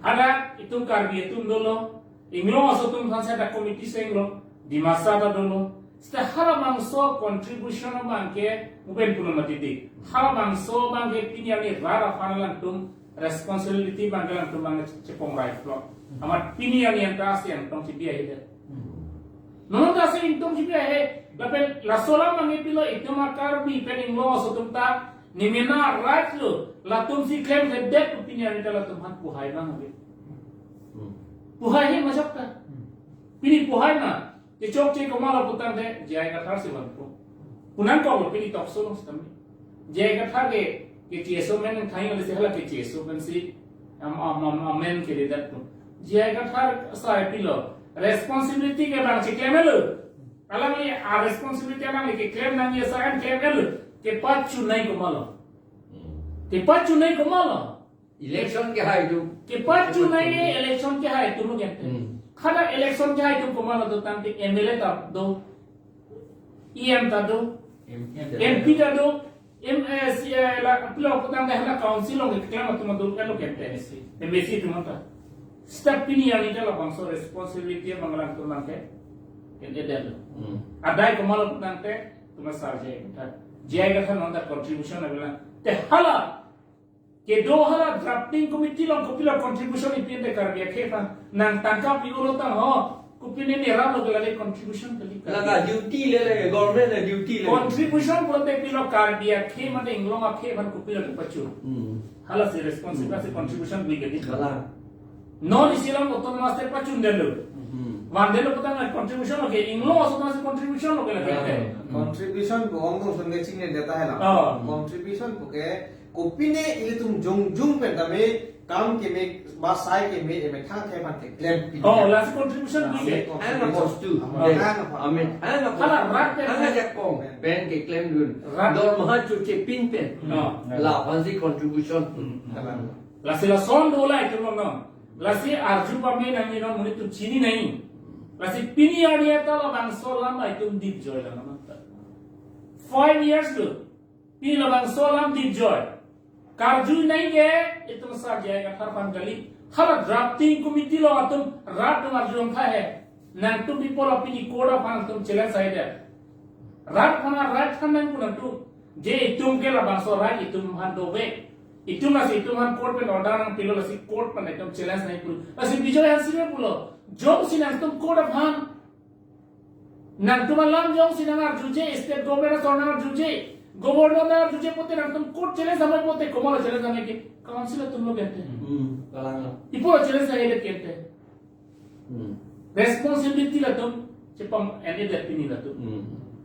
hala itum kar ge tum dolo englo maso tum khan sa committee se englo di masa da dolo hara mangso contribution bangke uben puno matiti hara mangso bangke pinyani rara fanalan tum responsibility bangkelan tum bangke cepong right flow amat pinyani yang kasi yang tong cipi ahe non kasi yang tong cipi ahe lapel la sola mangi pilo itu makar bi pening lo so tum ta nimena right lo la tum si claim hedet pinyani kala tum han puhai na habe puhai he majak ta pini puhai na ke chok che ko mala putan de jai ka thar se ban ko punan ko lo pini tok so no stam jai ka thar ke TSO men thai ngale se hala ke TSO men si men ke de dat jai ka thar sa pilo responsibility ke bang che kemel alam ni a responsibility alam ke claim nang ye sa an kemel ke pachu nai ko mala ke pachu nai ko mala election ke hai tu ke pachu nai election ke hai tu lo kente kada election ke hai tu komala do tanti MLA ta do EM ta do MP ta do MS la pula putang da hela council lo ke claim tu ma do lo kente MSC tu mata step ini yang ini la bangso responsibility banglang tu nangke ende den adai komala putang te tu ma sarje ta jai ga than on contribution abela te hala ke do hala drafting committee lo kopila contribution ipinde kar dia khepa nang tangkap piulo ta ho kupine ni ram lo gale contribution kali laga duty le government le duty le contribution bolte pilo kar dia khe mane inglo ma khe ban kupila ke pachu hala se responsibility contribution bi gadi kala non isilam autonomous te pachu ndelo wandelo putang contribution lo ke inglo autonomous contribution lo gale contribution ko ong dong sunge chingne deta hai la contribution ko ke kopine ile tum jung pen tame काम के में बात साइ के में था थे ban K claim oh last contribution bi ke ana postu amen ana hala rat pe ana ja kong ben ke claim dun dor maha chu che pin pen la fancy contribution la se la son do la itu no la se arju pa me nang ni no muni tu chini nahi la se pini area ta la bang so lam ai tu deep joy la na 5 years to pini la bang so lam deep joy Katju नहीं के इतना सा जाएगा फरफान गली हर drafting committee लो तुम रात तुम अर्जुन का है ना तुम पीपल अपनी कोड अपन तुम चले साइड है रात खाना रात खाना को ना तू जे तुम के लबांग सो रात तुम han dobe itu masih itu han code पे ऑर्डर नंग पिलो लसी कोड पर नहीं तुम चैलेंज नहीं पुल masih बिजोय हंसी पुलो जॉब सिना तुम code of han nang tuman lam jong sinangar juje state government sornar juje governor तुझे पोते ना तुम कोर्ट चले समय पोते कोमल चले जाने के काउंसिल तुम लोग कहते हैं kalang इपो चले जाने के कहते हैं responsibility ला तुम cepam any that pini ला तुम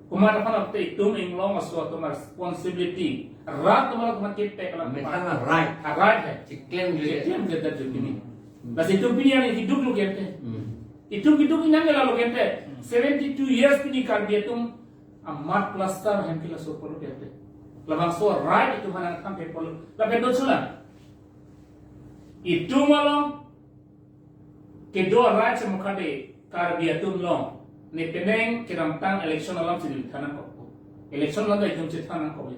kumar apa nak tuh inglong masuk tuh responsibility rat tuh kita kalau metang right right है claim claim kita tuh pini bas itu pini yang hidup lo कहते हैं itu hidup ini nggak lo कहते हैं 72 years pini कर दिया तुम amat plaster hem kila so polo कहते labang so right itu mana kan pe polo la pe do chula itu malong ke do right se mukade kar dia tum long ne peneng ke tang election alam sidil thana ko election la dai tum che thana ko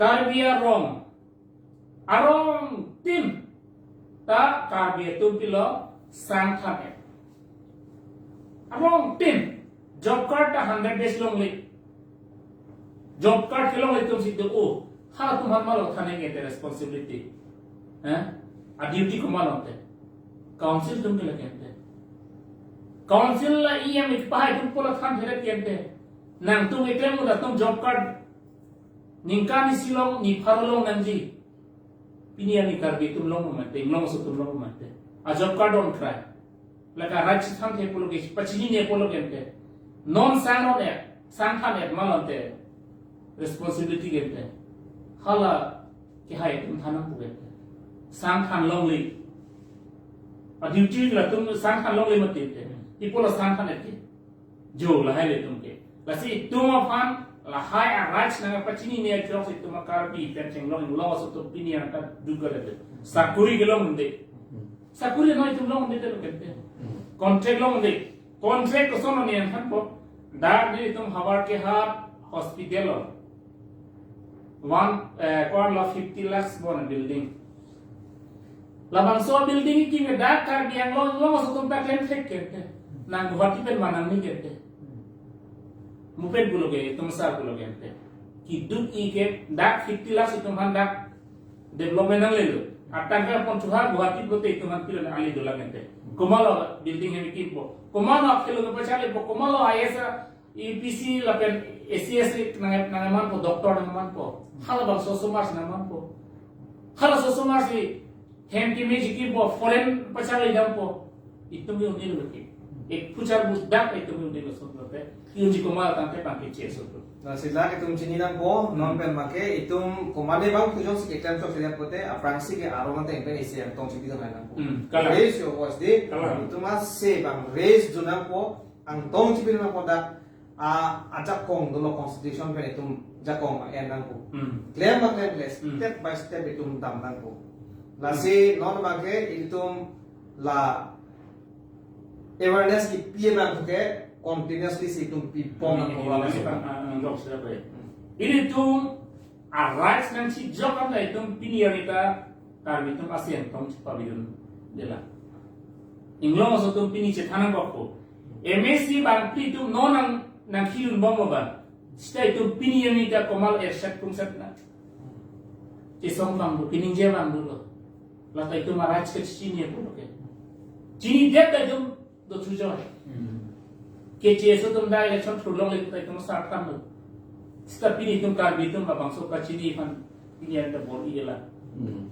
kar dia wrong arong tim ta kar dia tum pilo sang thane arong tim job card ta 100 days long le job card ke long le tum sidde o ha tum han malo thane ke responsibility हैं a duty ko malo te council tum ke lagente council la em ipai tum pola than thele kente nang tum eklem da tum job card ningka ni silong ni pharolong nanji pinia ni karbi tum long mate long so tum long mate a job card on cry laka raj tham the polo ke pachini ne polo kente non sang on e sang khan e malante responsibility kente hala ki hai tum thana pu kente sang khan long li a duty la tum sang khan long li mate te ipola sang khan e jo la hai le tum ke la si tum fan la hai a raj na pachini ne jok si tum kar bi pen cheng long lo so tum pinia ta dugale te sakuri ke long de sakuri no tum long de te lo kente contract long de contract ko sono ne han po dar ni tum habar ke har hospital one quarter of 50 lakhs bon building labang so building ki me dar kar diang lo so tum ta claim fake kente nang guwahati pen manang ni kente mupet gulo ge tum sa gulo kente ki duk i ke dak 50 lakhs tum han dak development nang le lo atangka pon tuha guwahati bote tum han pilan ali dola kente kumalo building hemi kimpo kumalo akelo ke pachale po kumalo ayesa EPC la pen SCS nang man po doctor nang man po hala bang sosomars nang man po hala sosomars si hem ki meji kimpo foreign pachale jam po itu mi undi lo ki ek puchar bus dak itu mi undi lo so pe yunji kumalo tante pangke cheso na sila itum chininang po non pen make itum kumade bang pujong si eklam chok sila pote aprangsi ke aroman te pen isi yang tong chiti dong nang po kala raise yo was de itum as se bang raise junang po ang tong chiti nang po da a ajak kong dolo constitution pen itum jakong en nang po claim ba claim less step by step itum dam nang po la si non make itum la awareness ki pie bang ke continuously si itum pipong ang ko wala sa ini tuh aras nang si job apa itu piniarita kami itu masih yang tong cepat bidun dela inglo masuk tuh pini cetanan koko MSc bangki itu non nang hilun bomba ban setelah itu piniarita komal erset pungsat na cisong bang bu pininje bang dulu lalu itu marah ke Cina pun oke Cina dia itu do tujuh kece itu tuh dah election turun lagi itu masuk kan tuh setiap ini tuh karbi tuh babang suka Cina kan ini ada boli lah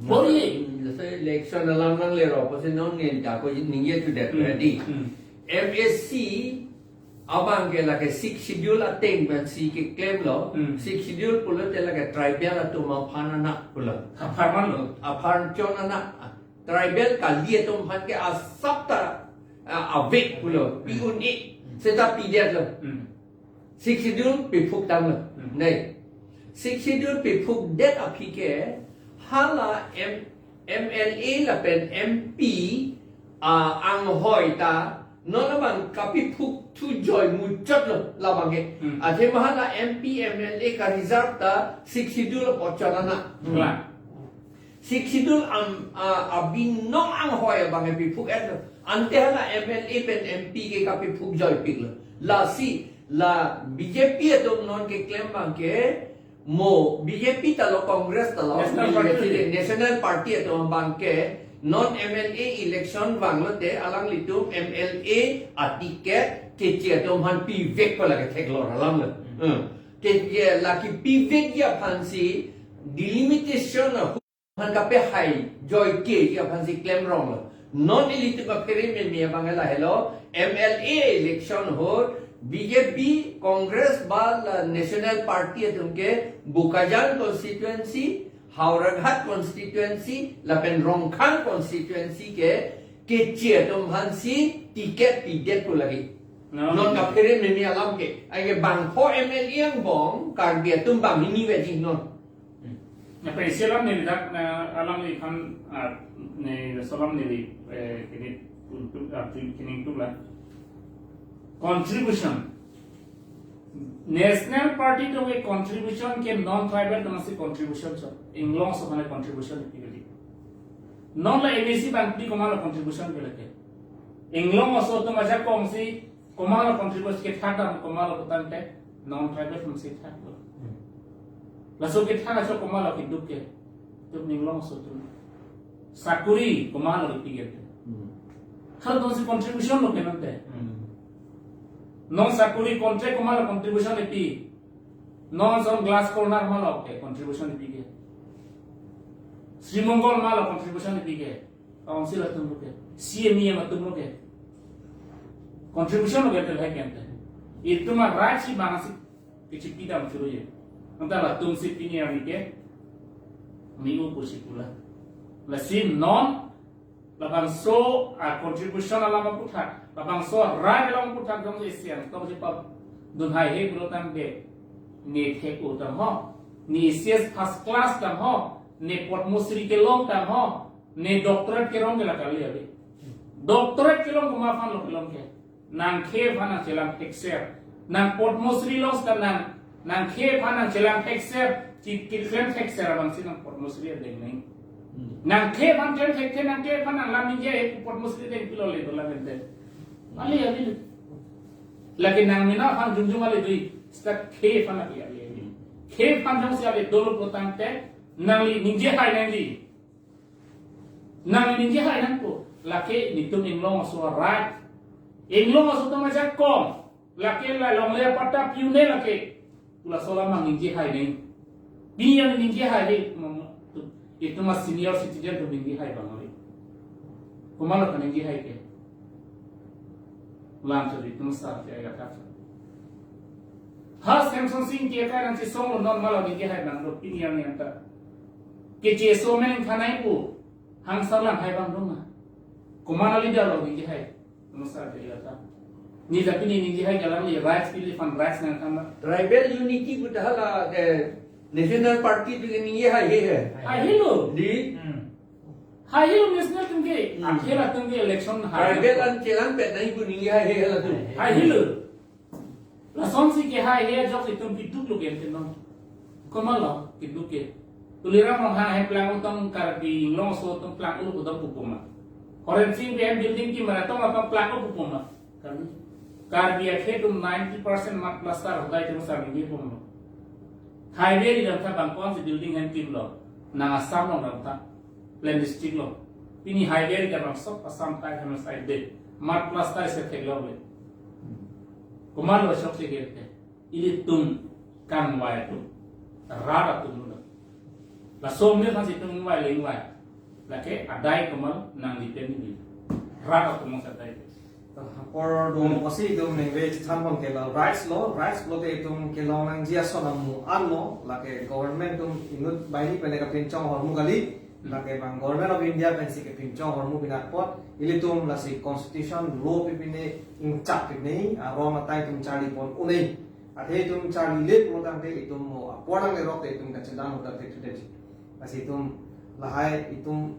boli so election alam nang le ro pase non ngen ta ko ninge tu det ready MSc abang ke la ke 6 schedule ateng ban si ke claim lo 6 schedule pulo te la ke tribal tu ma phanana pulo farman lo aphan chonana tribal ka lie tum phan ke asapta avek pulo piuni seta pidet lo 6 schedule pe phuk tam lo nei 6 schedule pe phuk det apike hala MLA la pen MP ang hoi ta no la bang kapi phuk thu joy mu chot lo la bang ke athe mahala MP MLA ka reserve ta 6 schedule po chana na Sidul abin nong ang hoy bang pi phuk et ante hala MLA pen MP ke ka pi phuk joy pik la si la BJP atom non ke claim bang ke mo BJP talo Congress talo National Party atom bang ke non MLA election banglote alang litum MLA atiket ke che atom han pi vek ko lage theklo alang ke la ki pi vek ya phansi delimitation han kape hai joy ke ya phansi claim wrong non elite ba phere me me bangala hello MLA election ho BJP Congress ba National Party atumke Bukajan constituency Hauraghat constituency lapen Rongkhang constituency ke che tum hansi ticket ticket ko lagi non ka phere me me alam ke ai bang ho MLA ang bong kar bia tum bang ni we jing non na pensialam ni dak na alam ni kan ni salam ni kini untuk kini tu lah contribution national party to a contribution ke non tribal to se contribution so इंग्लॉ से मैंने contribution की गई non la ABC bank di komala contribution ke leke इंग्लॉ so to मजा कौन सी komala contribution के ठाटा komala पुतान के non tribal from say Tata laso ke Tata so komala की दुख के तो इंग्लॉ so to sakuri komala की गई हर दोनों से contribution लोग के नंदे non sakuri kontre komala contribution epi non som glass corner mala oke contribution epi ke Sri Mongol mala contribution epi ke council atum loke CME atum loke contribution loke tel hai kente itu ma right si banasi kichi pidam churu ye antara tum si pini ari ke miu kusi pula la si non labang so a contribution ala ma putha labang so right along putha gam asian to je pap dun hai he protam de ne the ko tam ho ni cs first class tam ho ne potmosri ke long tam ho ne doctorate ke rong la kali abi doctorate ke long ma fan lo long ke nang khe phana chelam except nang potmosri los tam nang khe phana chelam except ki klem except abang sin nang potmosri de nai nang khe ban chen thek nang ke ban lam ni je pot musli de kilo le dola bente mali ali lakin nang mina fan junjung ale dui sta khe fan ali ali khe fan jong si ale dolo potang te nang li ninje hai nang li ninje hai nang ko lake nitum inglong so right inglong so to maja kom lake la long le pata piune lake pula sola mang ninje hai nang bi yang ninje hai de itu mas senior citizen to bingi hai bangari kumala kanengi hai ke lam to itu mas tar ke aga ha samsung sing ke ka nan si song non mala bingi hai bang ro pini yang anta ke je so men khanai pu hang salam hai bang dong kumala li da lo bingi hai mas tar ke aga ni da pini bingi hai galam li rights pili fan rights nan kan tribal unity kutahala National Party juga ni hai hai hilo di hai hilo national tumge akhira tumge election tribal an chelan pe nahi ku ni hai hai la tu hai hilo la sonsi ke hai he jok se tum pitu lo gen ten no komala pitu ke tulira mo ha hai plan utang kar di long so tum plan lu ko pupuma horen sing be building ki mara tong apa plan lu pupuma kar bi akhe tum 90% mat plaster hodai tum sa bi pupuma highway di dalam bangkon si building hand tim lo nang asam lo dalam plan district lo ini highway di dalam sok asam tai kami side de mat plaster se teglo le kumar lo sok se gerte ini tum kan wai tu rada tum lo la som ne kan si tum wai leng wai la ke adai kumar nang di pen ni rada tum sa tai por dum pasi dum ne ve chan pom ke la rights law te tum ke law nang jia so nam mu an mo la ke government tum inut bai ni pene ka pin chong hor mu gali la ke bang government of india pen si ke pin chong hor mu binat pot ili tum la si constitution law pi pine in chap pi nei ro ma tai tum chali pon unei athe tum chali le mo tang te tum mo porang le ro te tum ka chandang hota te te la si tum la hai itum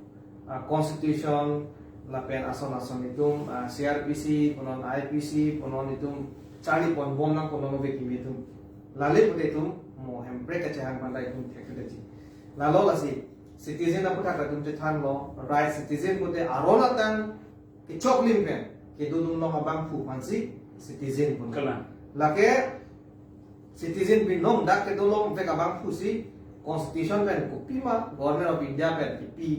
constitution lapen ason itum CRPC ponon IPC ponon itum chali pon bom nang ponon be kimi itum lale pute itum mo hempre ka chahan pandai itum thekte chi lalo lasi citizen aku tak kadung cetan lo right citizen ko te arona tan ki chok lim pen ki dudum lo abang pu pansi citizen ko Kalan. lake citizen bin nom dak ke dolom ve abang pu si constitution pen ko pima government of India pen ki pi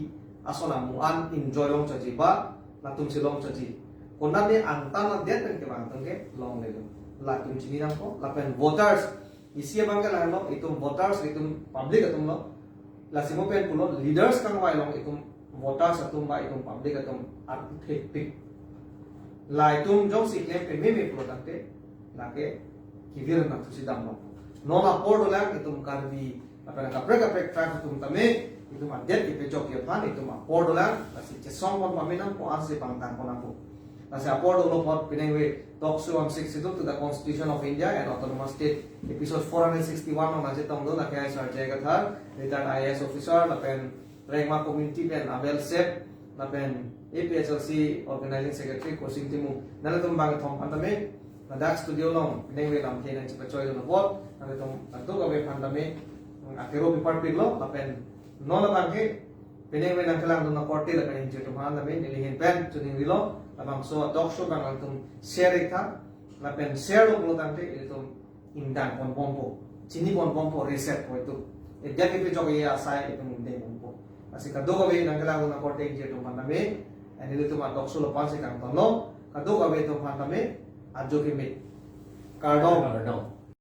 asona muan enjoy long chaji ba latum silong chaji kona ni antana det pen ke bang tangke long le latum chini nam ko lapen voters isi bang ke lo itum voters itum public atum lo lasimo pen pulo leaders kang wai long itum voters atum ba itum public atum arthik pik lai tum jong si claim pe me pulo takte lake kivir na tusi dam lo no na por lang itum karbi apa ka prek track tum tame itum adet ki pe jok ye phan itum por lang lasi che song pon paminam ko ase pang tang ko na ko lasi apor lo pot pinengwe talk 162 to the Constitution of India and Autonomous State episode 461 on aje tong do na kaya sar jega thar retired IAS officer na pen Rengma community pen Abel Sep na pen APHLC organizing secretary Kosing Timu nala tum bang thom pandame na dak studio long pinengwe lam thena chipa choy do na bot nala tum atu ka we pandame akero pipar piglo na pen no na bangke pinengwe nang kelang do na korte la kanin chitu han na me nilihin pen tuning wilo abang so dok so bang tum share ikha la pen share lo lo tante itu indang pon pompo chini pon pompo reset ko itu dia ke pe jogi asai itu minde pompo asi ka do be nang kala na korte je to mandame ani itu ma dok so lo pan se kang tono ka do be to mandame ajo ke me kardo no